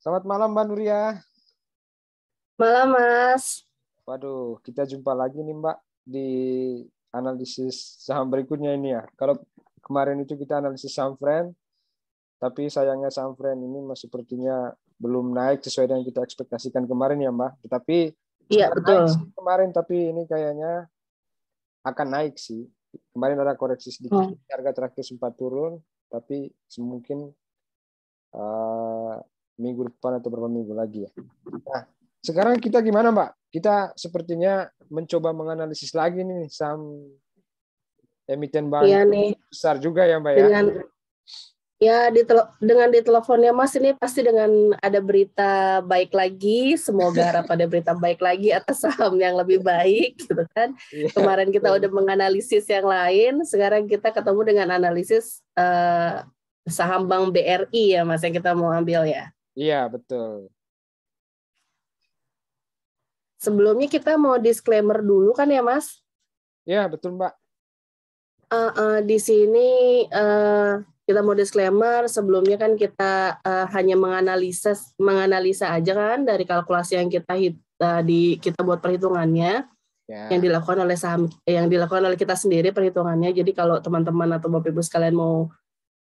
Selamat malam Mbak Nuria. Malam, Mas. Waduh, kita jumpa lagi nih Mbak di analisis saham berikutnya ini ya. Kalau kemarin itu kita analisis saham Friend, tapi sayangnya saham Friend ini masih sepertinya belum naik sesuai dengan kita ekspektasikan kemarin ya Mbak. Tetapi Iya, sudah betul. naik sih kemarin, tapi ini kayaknya akan naik sih. Kemarin ada koreksi sedikit, harga terakhir sempat turun, tapi mungkin minggu depan atau beberapa minggu lagi ya. Nah, sekarang kita gimana Mbak? Kita sepertinya mencoba menganalisis lagi nih saham emiten bank Iya nih. besar juga ya Mbak ya. Dengan diteleponnya Mas ini pasti dengan ada berita baik lagi. Semoga harap ada berita baik lagi atas saham yang lebih baik gitu kan. Iya, Kemarin kita udah menganalisis yang lain, sekarang kita ketemu dengan analisis saham Bank BRI ya Mas yang kita mau ambil ya. Iya, betul. Sebelumnya kita mau disclaimer dulu kan ya Mas? Iya, betul Mbak. Di sini kita mau disclaimer, sebelumnya kan kita hanya menganalisa aja kan dari kalkulasi yang kita buat perhitungannya, yang dilakukan oleh saham, yang dilakukan oleh kita sendiri perhitungannya. Jadi kalau teman-teman atau Bapak Ibu sekalian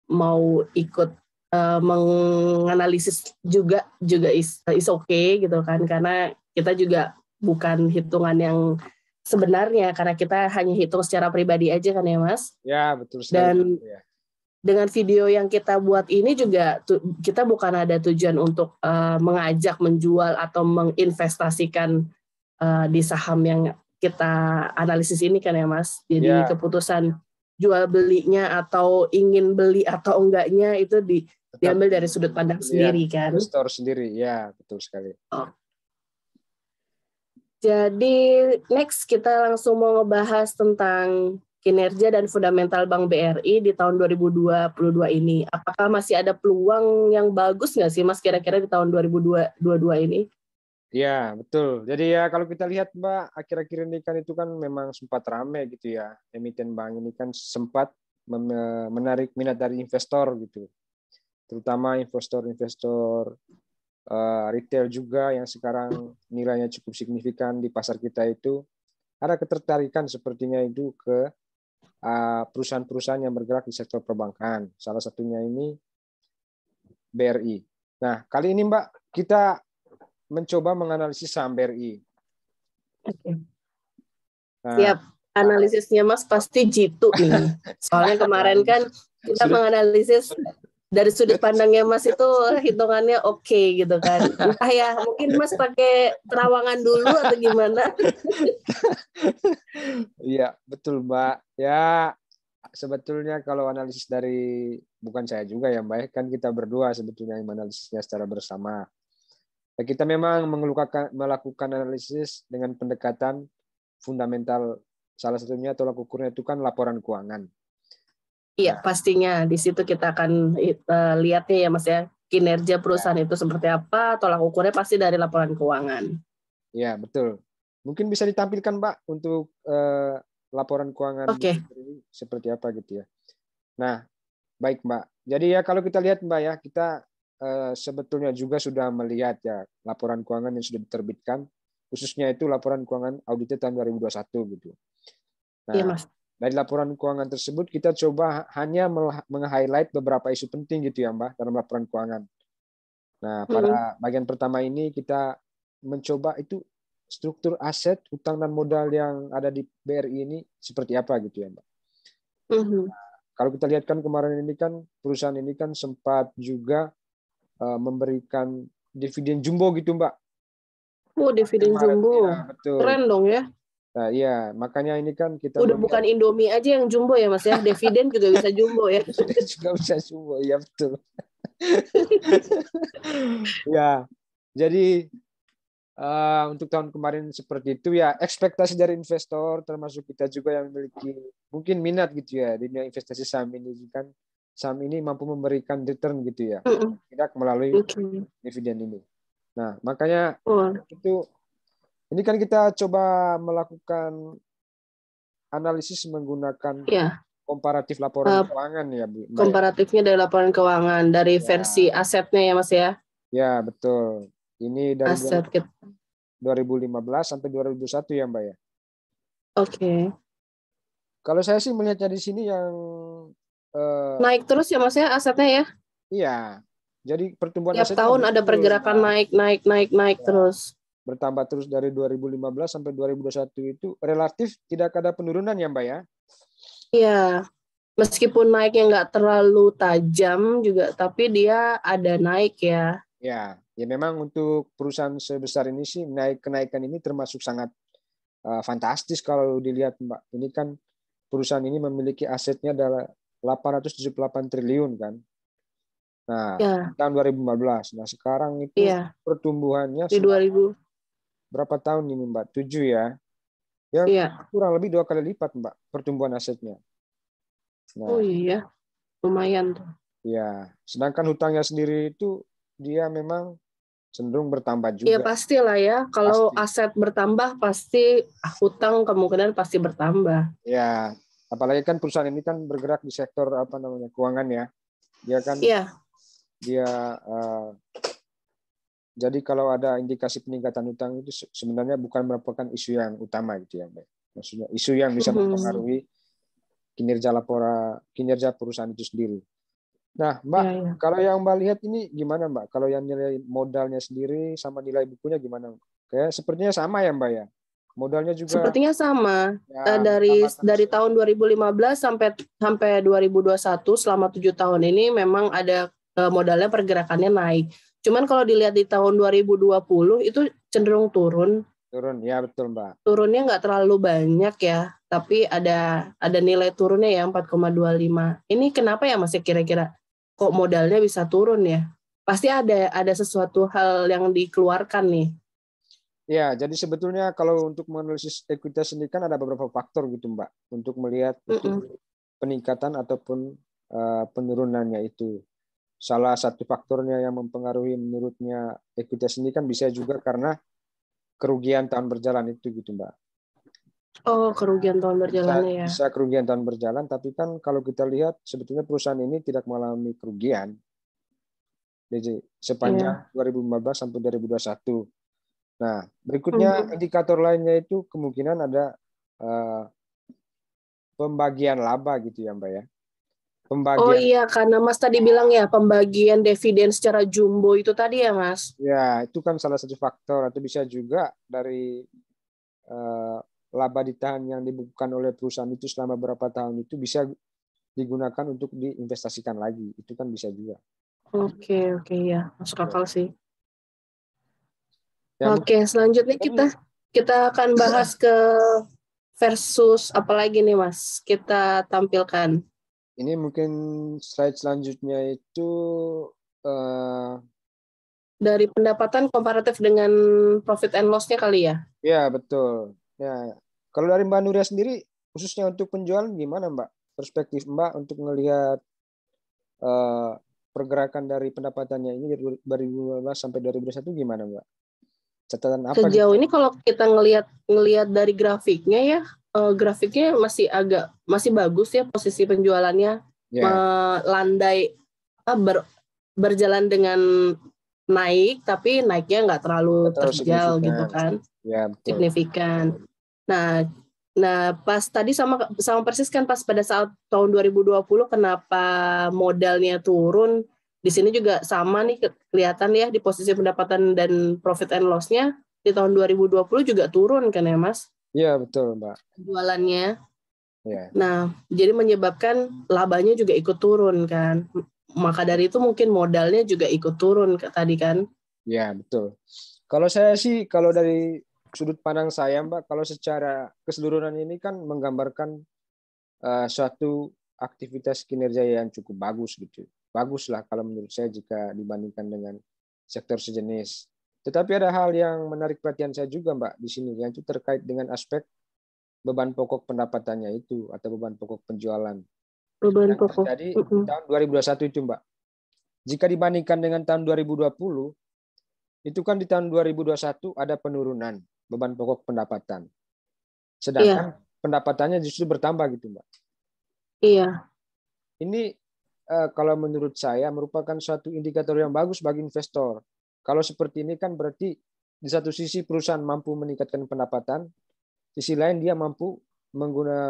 mau ikut menganalisis juga is okay gitu kan, karena kita juga bukan hitungan yang sebenarnya, karena kita hanya hitung secara pribadi aja kan ya Mas. Ya, betul sekali. Dan ya. Dengan video yang kita buat ini juga kita bukan ada tujuan untuk mengajak menjual atau menginvestasikan di saham yang kita analisis ini kan ya Mas. Jadi keputusan jual belinya atau ingin beli atau enggaknya itu diambil dari sudut pandang sendiri kan. Investor sendiri, ya betul sekali. Jadi next kita langsung mau ngebahas tentang kinerja dan fundamental Bank BRI di tahun 2022 ini. Apakah masih ada peluang yang bagus nggak sih Mas kira-kira di tahun 2022 ini? Ya, betul. Jadi ya kalau kita lihat Mbak, akhir-akhir ini kan itu kan memang sempat ramai gitu ya. Emiten bank ini kan sempat menarik minat dari investor gitu. Terutama investor-investor retail juga yang sekarang nilainya cukup signifikan di pasar kita itu. Ada ketertarikan sepertinya itu ke perusahaan-perusahaan yang bergerak di sektor perbankan. Salah satunya ini BRI. Nah, kali ini Mbak, kita mencoba menganalisis saham BRI. Oke. Nah, siap. Analisisnya Mas pasti jitu nih. Soalnya kemarin kan kita menganalisis dari sudut pandangnya Mas itu hitungannya oke gitu kan. Entah ya, mungkin Mas pakai terawangan dulu atau gimana? Iya, betul Mbak. Ya, sebetulnya kalau analisis dari, bukan saya juga ya Mbak, kan kita berdua sebetulnya yang menganalisisnya secara bersama. Ya, kita memang melakukan analisis dengan pendekatan fundamental. Salah satunya tolak ukurnya itu kan laporan keuangan. Iya, pastinya di situ kita akan lihatnya ya Mas ya, kinerja perusahaan itu seperti apa, tolak ukurnya pasti dari laporan keuangan. Iya, betul. Mungkin bisa ditampilkan Mbak untuk laporan keuangan seperti apa gitu ya. Nah, baik Mbak. Jadi ya kalau kita lihat Mbak ya, kita sebetulnya juga sudah melihat ya laporan keuangan yang sudah diterbitkan, khususnya itu laporan keuangan audit tahun 2021 gitu. Nah, iya, Mas. Dari laporan keuangan tersebut kita coba hanya meng-highlight beberapa isu penting gitu ya Mbak dalam laporan keuangan. Nah, pada bagian pertama ini kita mencoba itu struktur aset, utang dan modal yang ada di BRI ini seperti apa gitu ya Mbak. Nah, kalau kita lihat kan kemarin ini kan perusahaan ini kan sempat juga memberikan dividen jumbo gitu Mbak. Oh, dividen jumbo. Ya, betul. Keren dong ya. Nah, iya, makanya ini kan kita udah bukan Indomie aja yang jumbo ya Mas ya, dividen juga bisa jumbo ya. Juga bisa jumbo, ya betul. Ya, jadi untuk tahun kemarin seperti itu ya, ekspektasi dari investor termasuk kita juga yang memiliki mungkin minat gitu ya di dunia investasi saham ini, kan saham ini mampu memberikan return gitu ya, tidak melalui dividen ini. Nah, makanya itu ini kan kita coba melakukan analisis menggunakan komparatif laporan keuangan ya Bu. Komparatifnya dari laporan keuangan dari versi asetnya ya Mas ya. Ya, betul. Ini dari aset kita. 2015 sampai 2021 ya, Mbak ya. Oke. Kalau saya sih melihatnya di sini yang Naik terus ya Mas ya asetnya ya? iya. Jadi pertumbuhan Tiap asetnya tahun ada betul, pergerakan Mbak. naik Ya, terus. bertambah terus dari 2015 sampai 2021 itu relatif tidak ada penurunan ya, Mbak ya. Iya. Meskipun naiknya nggak terlalu tajam juga, tapi dia ada naik ya. Ya, ya memang untuk perusahaan sebesar ini sih kenaikan ini termasuk sangat fantastis kalau dilihat, Mbak. Ini kan perusahaan ini memiliki asetnya adalah 878 triliun kan. Nah, Ya, tahun 2015. Nah, sekarang itu iya. pertumbuhannya Di 2000. berapa tahun ini, Mbak? 7 ya. Ya Iya. kurang lebih 2 kali lipat, Mbak, pertumbuhan asetnya. Oh Nah, iya, lumayan tuh. ya, sedangkan hutangnya sendiri itu dia memang cenderung bertambah Iya juga. pastilah ya, kalau Pasti. aset bertambah pasti hutang kemungkinan pasti bertambah. Ya, apalagi kan perusahaan ini kan bergerak di sektor apa namanya keuangan ya. Dia kan Iya. dia jadi kalau ada indikasi peningkatan hutang itu sebenarnya bukan merupakan isu yang utama gitu ya, Mbak. Maksudnya isu yang bisa mempengaruhi kinerja perusahaan itu sendiri. Nah, Mbak, Iya, iya. kalau yang Mbak lihat ini gimana, Mbak? Kalau yang nilai modalnya sendiri sama nilai bukunya gimana? Kayak sepertinya sama ya, Mbak ya. Modalnya juga Sepertinya sama. ya Dari bertambah terus ya. tahun 2015 sampai sampai 2021 selama 7 tahun ini memang ada modalnya pergerakannya naik. Cuman kalau dilihat di tahun 2020 itu cenderung turun. Turun, ya betul, Mbak. Turunnya nggak terlalu banyak ya, tapi ada nilai turunnya ya 4,25. Ini kenapa ya Mas ya kira-kira kok modalnya bisa turun ya? Pasti ada sesuatu hal yang dikeluarkan nih. Ya, jadi sebetulnya kalau untuk menganalisis ekuitas ini kan ada beberapa faktor gitu, Mbak, untuk melihat itu peningkatan ataupun penurunannya itu. Salah satu faktornya yang mempengaruhi menurutnya ekuitas ini kan bisa juga karena kerugian tahun berjalan itu gitu, Mbak. Oh, kerugian tahun berjalannya ya. Bisa kerugian tahun berjalan, tapi kan kalau kita lihat sebetulnya perusahaan ini tidak mengalami kerugian. Jadi sepanjang 2015 sampai 2021. Nah, berikutnya indikator lainnya itu kemungkinan ada pembagian laba gitu ya, Mbak ya. Oh iya, karena Mas tadi bilang ya pembagian dividen secara jumbo itu tadi ya, Mas? Ya, itu kan salah satu faktor atau bisa juga dari laba ditahan yang dibukukan oleh perusahaan itu selama berapa tahun itu bisa digunakan untuk diinvestasikan lagi. Itu kan bisa juga. Oke, ya, masuk akal sih. Ya, Oke, selanjutnya kita akan bahas ke versus apalagi nih, Mas? Kita tampilkan. ini mungkin slide selanjutnya itu dari pendapatan komparatif dengan profit and loss-nya kali ya? ya, betul. Ya, kalau dari Mbak Nuria sendiri, khususnya untuk penjualan gimana, Mbak? Perspektif Mbak untuk melihat pergerakan dari pendapatannya ini dari 2015 sampai 2021 gimana, Mbak? Catatan apa Sejauh gitu? ini kalau kita ngelihat dari grafiknya ya, grafiknya masih bagus ya posisi penjualannya, melandai berjalan dengan naik, tapi naiknya nggak terlalu terjal gitu kan, ya, betul. Signifikan. Nah pas tadi sama persis kan pas pada saat tahun 2020 kenapa modalnya turun, di sini juga sama nih kelihatan ya di posisi pendapatan dan profit and loss-nya di tahun 2020 juga turun kan ya Mas? Iya betul Mbak. Jualannya. Ya. Nah jadi menyebabkan labanya juga ikut turun kan. Maka dari itu mungkin modalnya juga ikut turun tadi kan? Ya betul. Kalau saya sih kalau dari sudut pandang saya Mbak, kalau secara keseluruhan ini kan menggambarkan suatu aktivitas kinerja yang cukup bagus gitu. Bagus lah kalau menurut saya jika dibandingkan dengan sektor sejenis. Tetapi ada hal yang menarik perhatian saya juga Mbak di sini, yang itu terkait dengan aspek beban pokok pendapatannya itu atau beban pokok penjualan. Beban yang pokok. terjadi tahun 2021 itu Mbak. Jika dibandingkan dengan tahun 2020, itu kan di tahun 2021 ada penurunan beban pokok pendapatan. Sedangkan pendapatannya justru bertambah gitu Mbak. Iya. Ini kalau menurut saya merupakan suatu indikator yang bagus bagi investor. kalau seperti ini kan berarti di satu sisi perusahaan mampu meningkatkan pendapatan, sisi lain dia mampu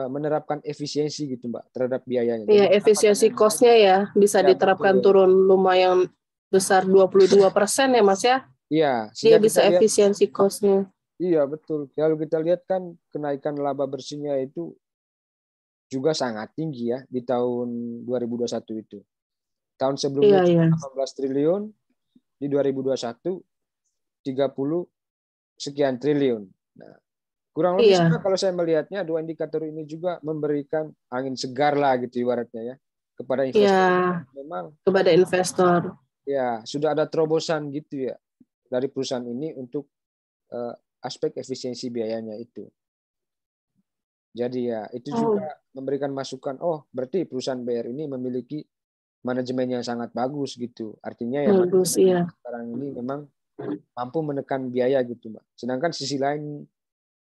menerapkan efisiensi gitu Mbak terhadap biayanya. Iya, efisiensi cost-nya ya bisa diterapkan turun lumayan besar 22% ya Mas ya. Iya, dia bisa efisiensi cost-nya. Iya, betul. Kalau kita lihat kan kenaikan laba bersihnya itu juga sangat tinggi ya di tahun 2021 itu. Tahun sebelumnya 18 triliun, di 2021 30 sekian triliun. Nah, kurang lebih sama kalau saya melihatnya dua indikator ini juga memberikan angin segar lah gitu ibaratnya ya kepada investor. Memang kepada investor. Ya, sudah ada terobosan gitu ya dari perusahaan ini untuk aspek efisiensi biayanya itu. Jadi ya itu juga memberikan masukan, berarti perusahaan BR ini memiliki manajemen yang sangat bagus gitu. Artinya ya manajemen sekarang ini memang mampu menekan biaya gitu, Mbak. Sedangkan sisi lain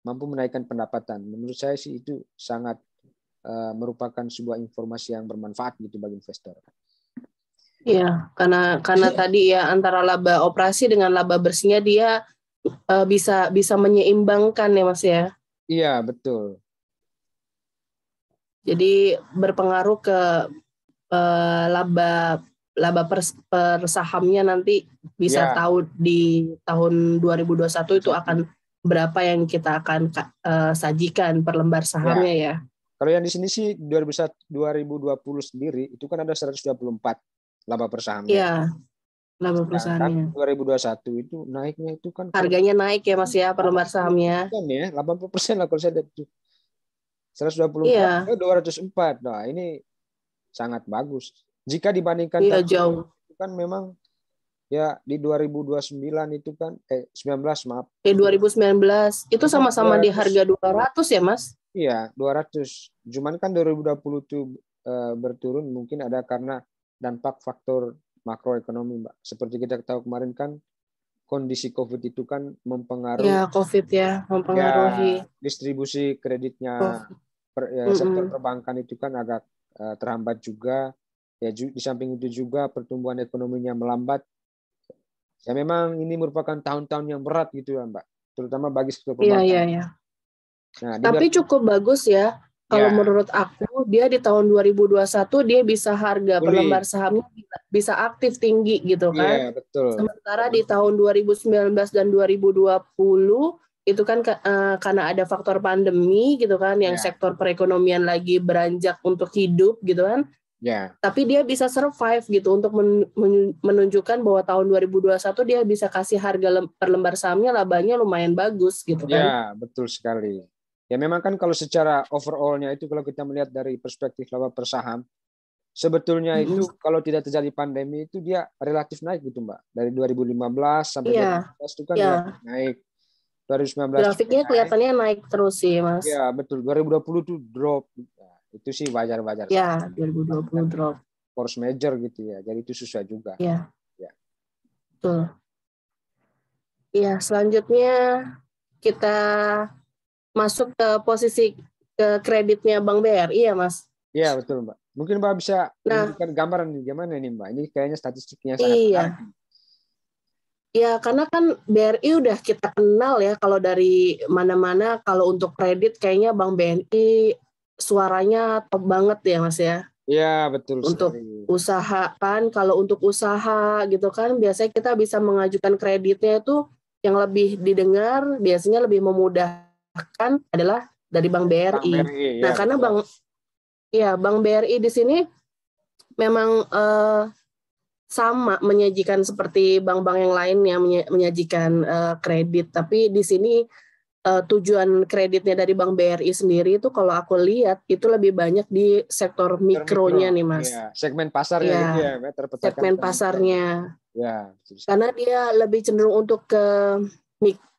mampu menaikkan pendapatan. Menurut saya sih itu sangat merupakan sebuah informasi yang bermanfaat gitu bagi investor. Iya, karena tadi ya antara laba operasi dengan laba bersihnya dia bisa menyeimbangkan ya Mas ya. Iya, betul. Jadi berpengaruh ke laba per sahamnya nanti bisa tahu di tahun 2021 itu akan berapa yang kita akan sajikan per lembar sahamnya ya. Kalau yang di sini sih 2020 sendiri itu kan ada 124 laba per sahamnya. Iya. Laba per sahamnya. 2021 itu naiknya itu kan harganya naik ya Mas ya per lembar sahamnya. Ya, 80% lah kalau saya lihat itu. 124 ke 204. Nah, ini sangat bagus. Jika dibandingkan jauh. Itu kan memang ya di 2029 itu kan 19 maaf. 2019 itu sama-sama di harga 200 ya Mas? Iya, 200. Cuman kan 2020 itu berturun mungkin ada karena dampak faktor makroekonomi, Mbak. Seperti kita tahu kemarin kan kondisi COVID itu kan mempengaruhi. Ya, COVID ya, mempengaruhi. Distribusi kreditnya sektor perbankan itu kan agak terhambat juga. Ya, di samping itu juga pertumbuhan ekonominya melambat. Ya memang ini merupakan tahun-tahun yang berat gitu ya, Mbak. Terutama bagi sektor perbankan. Iya. Nah, tapi cukup bagus ya. Kalau menurut aku, dia di tahun 2021 dia bisa harga per lembar sahamnya bisa aktif tinggi gitu kan. Iya, betul. Sementara di tahun 2019 dan 2020 itu kan karena ada faktor pandemi gitu kan, yang sektor perekonomian lagi beranjak untuk hidup gitu kan. Tapi dia bisa survive gitu untuk menunjukkan bahwa tahun 2021 dia bisa kasih harga per lembar sahamnya labanya lumayan bagus gitu kan. Ya, betul sekali. Ya memang kan kalau secara overall-nya itu kalau kita melihat dari perspektif laba per saham, sebetulnya itu kalau tidak terjadi pandemi itu dia relatif naik gitu Mbak. Dari 2015 sampai 2019 itu kan naik. 2019 grafiknya kelihatannya naik terus sih Mas. Ya betul. 2020 itu drop. Itu sih wajar-wajar. Ya, 2020 drop. Force major gitu ya. Jadi itu susah juga. Ya. Betul. Ya, selanjutnya kita masuk ke posisi ke kreditnya Bank BRI ya Mas? Iya betul Mbak. Mungkin Mbak bisa memberikan gambaran nih gimana nih Mbak? Ini kayaknya statistiknya sangat menarik. Ya karena kan BRI udah kita kenal ya kalau dari mana-mana kalau untuk kredit kayaknya Bank BRI suaranya top banget ya Mas ya. Iya betul. Untuk usaha kan, kalau untuk usaha gitu kan biasanya kita bisa mengajukan kreditnya itu yang lebih didengar biasanya lebih memudahkan adalah dari Bank BRI. Nah, karena Bank BRI di sini memang sama menyajikan seperti bank-bank yang lain yang menyajikan kredit, tapi di sini tujuan kreditnya dari Bank BRI sendiri itu kalau aku lihat itu lebih banyak di sektor mikronya nih Mas. Ya, segmen pasarnya gitu ya, segmen pasarnya. Ya, karena dia lebih cenderung untuk ke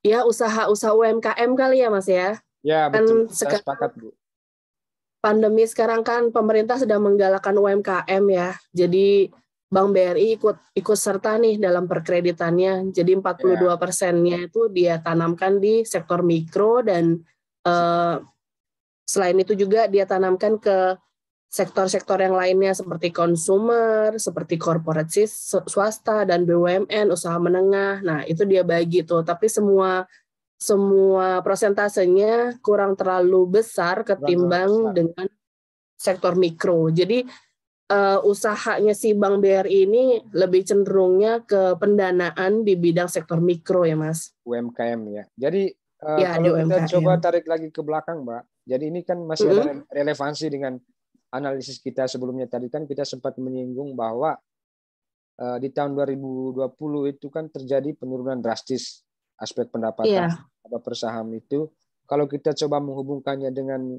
usaha-usaha UMKM kali ya Mas ya. Ya, betul. Saya sepakat, Bu. Pandemi sekarang kan pemerintah sedang menggalakkan UMKM ya. Jadi Bank BRI ikut serta nih dalam perkreditannya. Jadi 42%-nya itu dia tanamkan di sektor mikro dan selain itu juga dia tanamkan ke sektor-sektor yang lainnya seperti konsumer, seperti korporasi swasta dan BUMN, usaha menengah. Nah, itu dia bagi tuh. Tapi semua prosentasenya kurang terlalu besar ketimbang dengan sektor mikro. Jadi usahanya si Bank BRI ini lebih cenderungnya ke pendanaan di bidang sektor mikro ya, Mas. UMKM ya. Jadi ya, kalau kita UMKM. coba tarik lagi ke belakang, Mbak. Jadi ini kan masih ada relevansi dengan analisis kita sebelumnya. Tadi kan kita sempat menyinggung bahwa di tahun 2020 itu kan terjadi penurunan drastis aspek pendapatan per saham itu. Kalau kita coba menghubungkannya dengan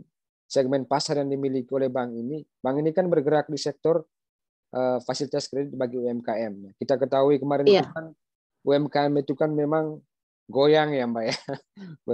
segmen pasar yang dimiliki oleh bank ini kan bergerak di sektor fasilitas kredit bagi UMKM. Kita ketahui kemarin itu kan UMKM itu kan memang goyang ya, Mbak ya.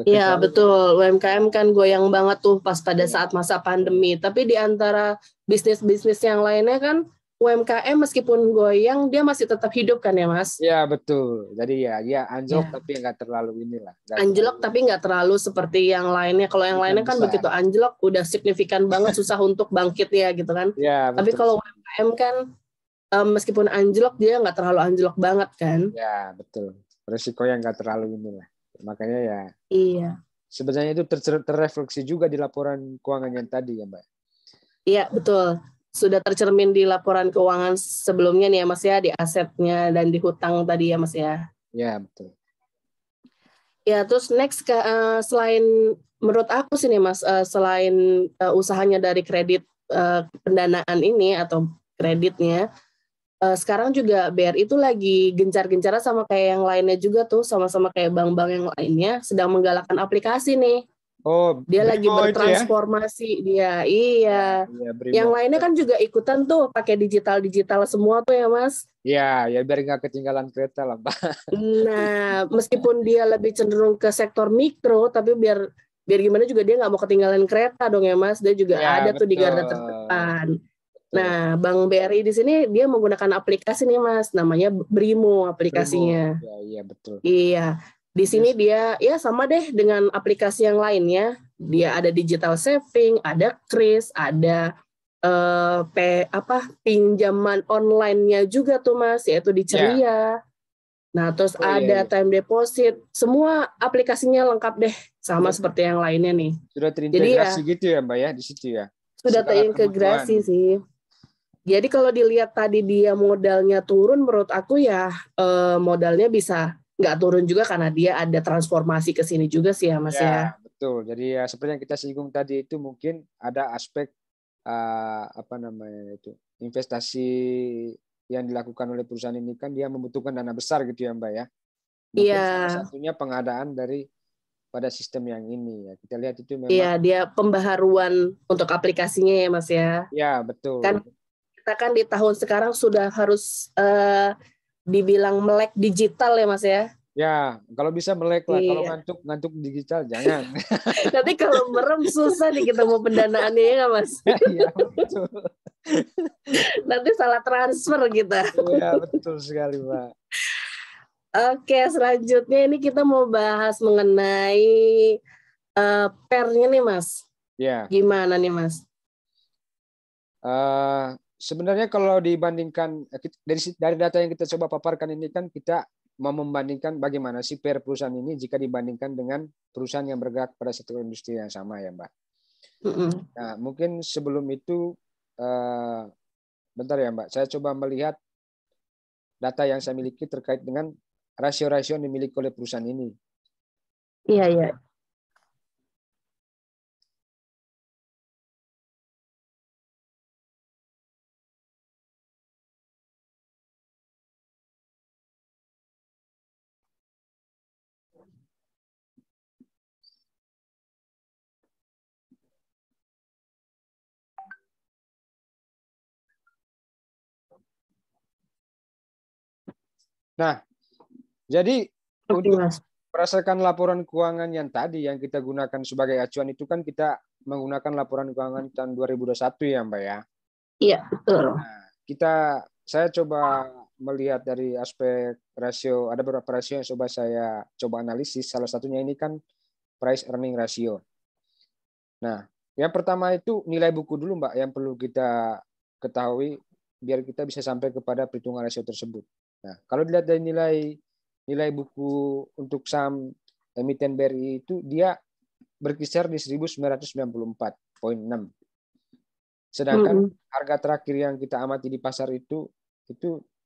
Iya betul, UMKM kan goyang banget tuh pas pada saat masa pandemi. Tapi di antara bisnis-bisnis yang lainnya kan UMKM meskipun goyang dia masih tetap hidup kan ya, Mas? Iya betul. Jadi ya anjlok tapi nggak terlalu inilah. Anjlok tapi nggak terlalu seperti yang lainnya. Kalau yang lainnya kan begitu anjlok udah signifikan banget susah untuk bangkit ya gitu kan. Ya, tapi kalau UMKM kan meskipun anjlok dia nggak terlalu anjlok banget kan. Ya betul. Resiko yang nggak terlalu inilah. Makanya ya. Iya. Sebenarnya itu terrefleksi juga di laporan keuangan yang tadi ya, Mbak. Iya betul. Sudah tercermin di laporan keuangan sebelumnya nih ya Mas ya, di asetnya dan di hutang tadi ya Mas ya. Ya betul. Ya terus next selain menurut aku sih nih Mas, selain usahanya dari kredit pendanaan ini atau kreditnya, sekarang juga BRI itu lagi gencar-gencarnya sama kayak yang lainnya juga tuh, sama-sama kayak bank-bank yang lainnya sedang menggalakkan aplikasi nih. Oh, dia lagi bertransformasi dia. Iya. Yang lainnya kan juga ikutan tuh pakai digital semua tuh ya Mas. Iya, ya biar nggak ketinggalan kereta lah, Pak. Nah, meskipun dia lebih cenderung ke sektor mikro, tapi biar gimana juga dia nggak mau ketinggalan kereta dong ya Mas. Dia juga ada tuh di garda terdepan. Nah, Bank BRI di sini dia menggunakan aplikasi nih Mas, namanya Brimo aplikasinya. Iya, betul. Iya. Di sini dia ya sama deh dengan aplikasi yang lainnya. Dia ada digital saving, ada kris, ada pinjaman online-nya juga tuh Mas, yaitu di Ceria. Nah, terus ada time deposit, semua aplikasinya lengkap deh, sama seperti yang lainnya nih. Sudah terintegrasi gitu ya Mbak ya di situ ya? Sudah terintegrasi sih. Jadi kalau dilihat tadi dia modalnya turun, menurut aku ya modalnya bisa nggak turun juga karena dia ada transformasi ke sini juga sih ya Mas ya. Betul. Jadi ya seperti yang kita singgung tadi itu mungkin ada aspek investasi yang dilakukan oleh perusahaan ini kan dia membutuhkan dana besar gitu ya Mbak ya. Mungkin salah satunya pengadaan dari pada sistem yang ini ya. Kita lihat itu memang. Iya, dia pembaharuan untuk aplikasinya ya Mas ya. Iya, betul. Kan kita kan di tahun sekarang sudah harus dibilang melek digital ya Mas ya. Ya, kalau bisa melek lah. Kalau ngantuk digital jangan. Nanti kalau merem susah nih kita mau pendanaannya ya nggak Mas? Iya, betul. Nanti salah transfer kita. Iya, betul sekali Mbak. Oke, selanjutnya ini kita mau bahas mengenai pernya nih Mas. Ya. Gimana nih Mas? Sebenarnya kalau dibandingkan dari data yang kita coba paparkan ini kan kita mau membandingkan bagaimana sih per perusahaan ini jika dibandingkan dengan perusahaan yang bergerak pada sektor industri yang sama ya Mbak. Nah mungkin sebelum itu bentar ya Mbak, saya coba melihat data yang saya miliki terkait dengan rasio-rasio yang dimiliki oleh perusahaan ini. Iya, iya. Nah, jadi untuk berdasarkan laporan keuangan yang tadi yang kita gunakan sebagai acuan itu kan kita menggunakan laporan keuangan tahun 2021 ya Mbak ya. Iya, betul. Nah, saya coba melihat dari aspek rasio, ada beberapa rasio yang saya coba analisis. Salah satunya ini kan price earning ratio. Nah, Yang pertama itu nilai buku dulu, Mbak, yang perlu kita ketahui biar kita bisa sampai kepada perhitungan rasio tersebut. Nah, kalau dilihat dari nilai buku untuk saham emiten BRI itu dia berkisar di 1994,6. Sedangkan harga terakhir yang kita amati di pasar itu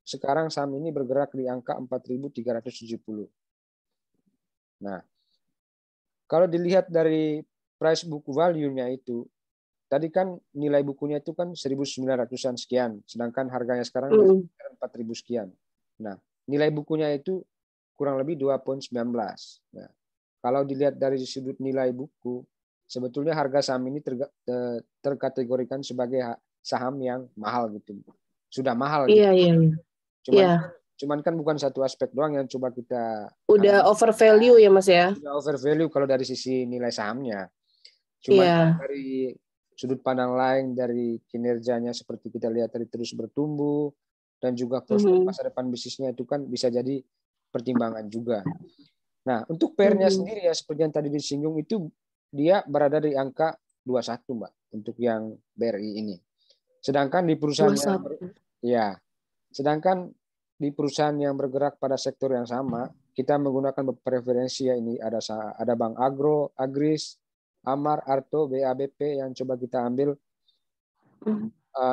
sekarang saham ini bergerak di angka 4.370. Nah, kalau dilihat dari price book value-nya itu, tadi kan nilai bukunya itu kan 1.900-an sekian, sedangkan harganya sekarang 4.000 sekian. Nah, nilai bukunya itu kurang lebih 2,19. Nah, kalau dilihat dari sudut nilai buku, sebetulnya harga saham ini terkategorikan sebagai saham yang mahal gitu. Sudah mahal gitu. Cuman kan bukan satu aspek doang yang coba kita udah over value ya Mas ya. Udah over value kalau dari sisi nilai sahamnya. Cuman dari sudut pandang lain, dari kinerjanya seperti kita lihat tadi terus bertumbuh dan juga prospek masa depan bisnisnya itu kan bisa jadi pertimbangan juga. Nah, untuk PR-nya sendiri ya seperti yang tadi disinggung itu dia berada di angka 21, Mbak, untuk yang BRI ini. Sedangkan di perusahaan di perusahaan yang bergerak pada sektor yang sama, kita menggunakan preferensi ya ini ada Bank Agro, Agris, Amar, Arto, BABP yang coba kita ambil.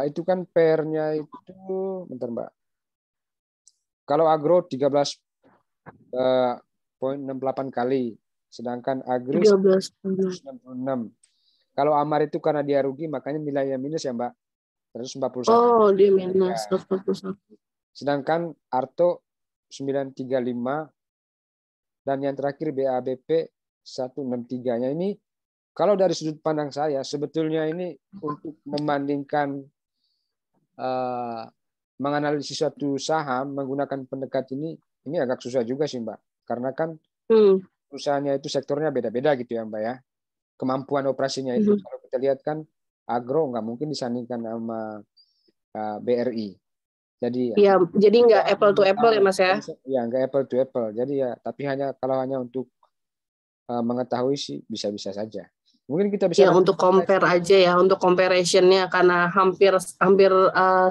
Itu kan PR-nya itu bentar, Mbak. Kalau Agro 13,68 kali, sedangkan Agris 166. Kalau Amar itu karena dia rugi makanya nilainya minus ya, Mbak. 141. Oh, dia minus 141. Sedangkan Arto 935 dan yang terakhir BABP 163-nya ini kalau dari sudut pandang saya sebetulnya ini untuk membandingkan menganalisis suatu saham menggunakan pendekat ini agak susah juga sih, Mbak. Karena kan perusahaannya itu sektornya beda-beda gitu ya, Mbak ya. Kemampuan operasinya itu kalau kita lihat kan Agro nggak mungkin disandingkan sama BRI. Jadi jadi nggak apple to apple ya Mas ya? Ya nggak apple to apple. Jadi ya tapi kalau hanya untuk mengetahui sih bisa-bisa saja. Mungkin kita bisa untuk compare aja ya, untuk comparison-nya karena hampir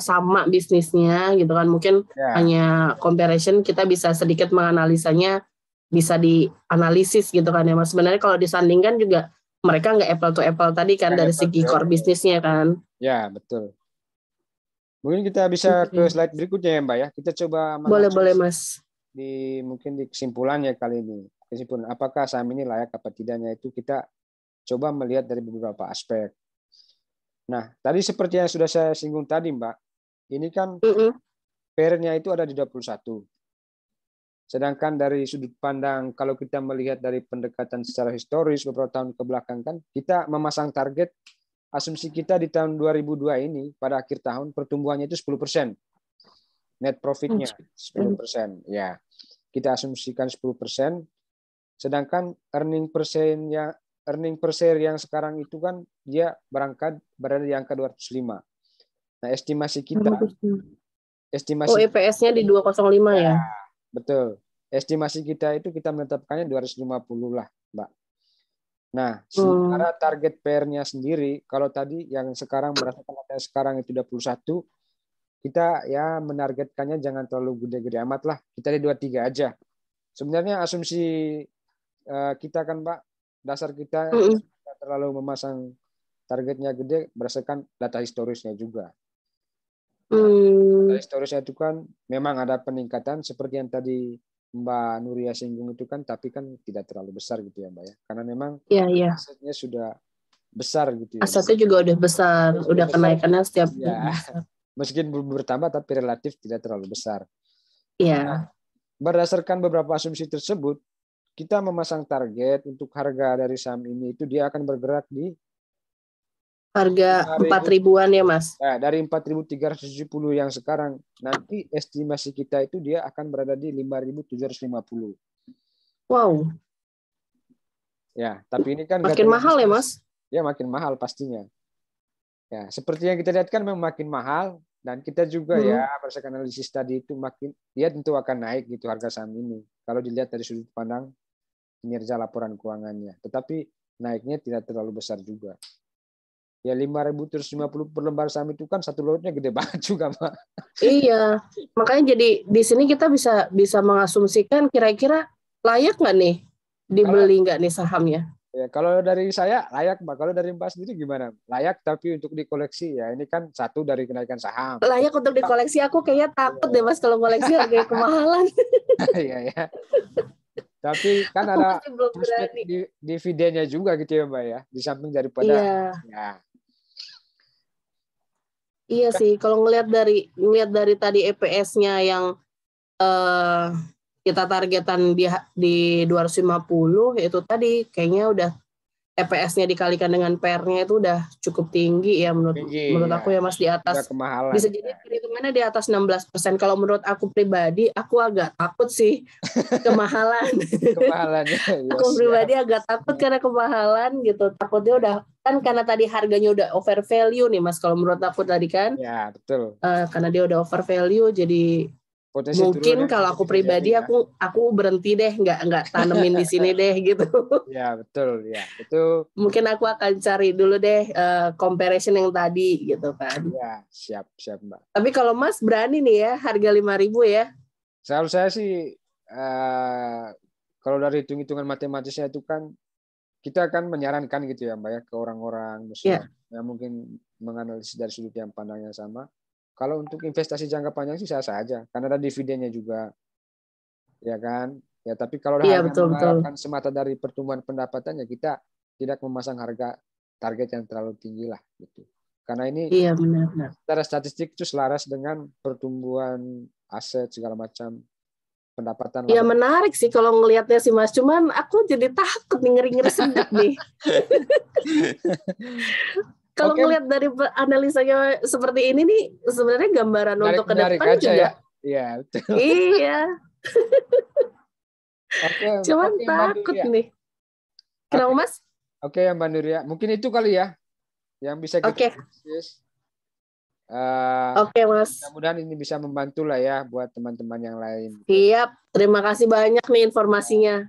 sama bisnisnya gitu kan. Mungkin hanya comparison kita bisa sedikit menganalisanya, bisa dianalisis gitu kan ya Mas. Sebenarnya kalau disandingkan juga mereka nggak apple to apple tadi kan dari segi core bisnisnya kan. Ya, betul. Mungkin kita bisa ke slide berikutnya ya Mbak ya. Kita coba boleh Mas. Mungkin di kesimpulannya kali ini. Kesimpulan apakah saham ini layak apa tidaknya itu kita coba melihat dari beberapa aspek. Nah, tadi seperti yang sudah saya singgung tadi, Mbak, ini kan PR-nya itu ada di 21. Sedangkan dari sudut pandang, kalau kita melihat dari pendekatan secara historis beberapa tahun ke belakang kan, kita memasang target, asumsi kita di tahun 2002 ini, pada akhir tahun, pertumbuhannya itu 10%. Net profitnya 10%. Ya, kita asumsikan 10%. Sedangkan earning per share yang sekarang itu kan dia berada di angka 205. Nah, estimasi kita EPS-nya di 205 ya. Betul. Estimasi kita itu kita menetapkannya 250 lah, Mbak. Nah, sementara target PR-nya sendiri kalau tadi yang sekarang berdasarkan data sekarang itu 21, kita ya menargetkannya jangan terlalu gede-gede amat lah. Kita di 23 aja. Sebenarnya asumsi kita kan, Mbak, dasar kita terlalu memasang targetnya gede berdasarkan data historisnya juga. Data historisnya itu kan memang ada peningkatan seperti yang tadi Mbak Nuria singgung itu kan, tapi kan tidak terlalu besar gitu ya, Mbak ya. Karena memang asetnya sudah besar gitu ya. Asetnya juga udah besar, udah kenaikannya setiap meskipun bertambah tapi relatif tidak terlalu besar. Iya. Nah, berdasarkan beberapa asumsi tersebut, kita memasang target untuk harga dari saham ini itu dia akan bergerak di harga 4.000-an ya Mas. Nah, dari 4.370 yang sekarang, nanti estimasi kita itu dia akan berada di 5.750. Wow. Ya, tapi ini kan makin mahal ya Mas? Ya, makin mahal pastinya. Ya, seperti yang kita lihat kan memang makin mahal, dan kita juga ya berdasarkan analisis tadi itu makin dia tentu akan naik gitu harga saham ini. Kalau dilihat dari sudut pandang kinerja laporan keuangannya, tetapi naiknya tidak terlalu besar juga. Ya 5.350 per lembar saham itu kan satu lotnya gede banget juga, Mbak. Iya, makanya jadi di sini kita bisa mengasumsikan kira-kira layak nggak nih dibeli nggak nih sahamnya? Ya, kalau dari saya layak, Mbak. Kalau dari Mbak sendiri gimana? Layak tapi untuk dikoleksi ya. Ini kan satu dari kenaikan saham. Layak untuk dikoleksi, aku kayaknya takut deh Mas kalau koleksi harganya kemahalan. Iya ya. Tapi kan Aku ada masih belum prospek berani. dividennya juga gitu ya, Mbak ya. Di samping daripada Iya. ya. Iya sih, kalau ngelihat dari tadi EPS-nya yang kita targetan di 250 itu tadi kayaknya udah EPS-nya dikalikan dengan PER-nya itu udah cukup tinggi ya menurut Ya. aku ya Mas, di Udah atas kemahalan. bisa jadi perhitungannya di atas 16%. Kalau menurut aku pribadi aku agak takut sih kemahalan. Kemahalannya. Ya, Aku pribadi siap. agak takut karena kemahalan gitu. Takutnya udah kan karena tadi harganya udah over value nih Mas, kalau menurut aku tadi kan. Ya, betul. Karena dia udah over value jadi Potensi mungkin turunnya kalau masih aku bisa jadi pribadi ya. aku berhenti deh, nggak tanemin di sini deh gitu. Ya, betul ya. Itu Mungkin aku akan cari dulu deh comparison yang tadi gitu kan. ya, siap Mbak. Tapi kalau Mas berani nih ya harga 5.000 ya. Selalu saya sih kalau dari hitung-hitungan matematisnya itu kan kita akan menyarankan gitu ya Mbak ya ke orang-orang yang mungkin menganalisis dari sudut yang pandangnya sama. Kalau untuk investasi jangka panjang sih sah-sah aja karena ada dividennya juga. Ya kan? Ya, tapi kalau hanya mengharapkan semata dari pertumbuhan pendapatannya, kita tidak memasang harga target yang terlalu tinggi lah gitu. Karena ini benar. secara statistik itu selaras dengan pertumbuhan aset segala macam pendapatan. Ya menarik sih kalau ngelihatnya sih Mas. Cuman aku jadi takut nih, ngeri-ngeri sedap nih. Kalau ngelihat dari analisanya seperti ini nih, sebenarnya gambaran untuk ke depan juga. Iya, betul. Iya. Cuman Oke, takut nih. Kenapa Mas? Oke, Mbak Nuria. Mungkin itu kali ya yang bisa kita analisis. Oke, Mas. Mudah-mudahan ini bisa membantu lah ya buat teman-teman yang lain. Siap. Terima kasih banyak nih informasinya.